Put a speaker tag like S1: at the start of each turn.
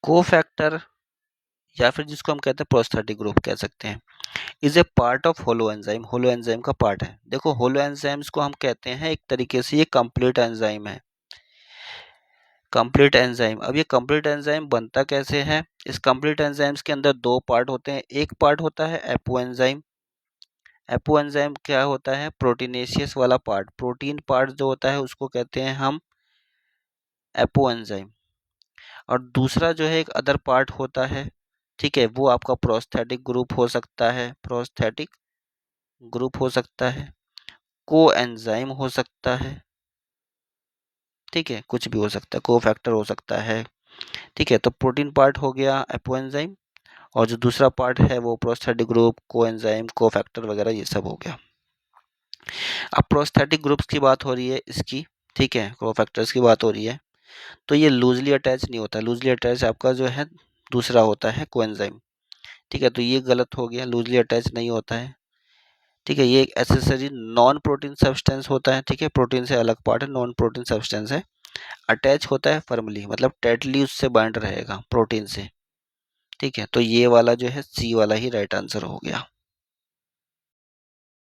S1: Cofactor या फिर जिसको हम कहते हैं प्रोस्थेटिक ग्रुप कह सकते हैं, is a part of holo enzyme, holo enzyme का पार्ट है। देखो होलो एंजाइम्स को हम कहते हैं एक तरीके से ये कंप्लीट एंजाइम है, कंप्लीट एंजाइम। अब ये कंप्लीट एंजाइम बनता कैसे है? इस कंप्लीट एंजाइम्स के अंदर दो पार्ट होते हैं, एक पार्ट होता है एपो एंजाइम। एपो एंजाइम क्या होता है? प्रोटीनेशियस वाला पार्ट, प्रोटीन पार्ट जो होता है उसको कहते हैं हम एपो एंजाइम। और दूसरा जो है एक अदर पार्ट होता है, ठीक है, वो आपका प्रोस्थेटिक ग्रुप हो सकता है, प्रोस्थेटिक ग्रुप हो सकता है, को एंजाइम हो सकता है, ठीक है, कुछ भी हो सकता है, को फैक्टर हो सकता है, ठीक है। तो प्रोटीन पार्ट हो गया एपो एंजाइम, और जो दूसरा पार्ट है वो प्रोस्थेटिक ग्रुप, को एंजाइम, को फैक्टर वगैरह ये सब हो गया। अब प्रोस्थेटिक ग्रुप्स की बात हो रही है इसकी, ठीक है, को फैक्टर्स की बात हो रही है, तो ये लूजली अटैच नहीं होता, लूजली अटैच आपका जो है दूसरा होता है को एंजाइम, ठीक है। तो ये गलत हो गया, लूजली अटैच नहीं होता है, ठीक है। ये एक एसेसरी नॉन प्रोटीन सब्सटेंस होता है, ठीक है, प्रोटीन से अलग पार्ट है, नॉन प्रोटीन सब्सटेंस है। अटैच होता है फर्मली, मतलब टाइटली उससे बाइंड रहेगा प्रोटीन से, ठीक है। तो ये वाला जो है सी वाला ही राइट आंसर हो गया।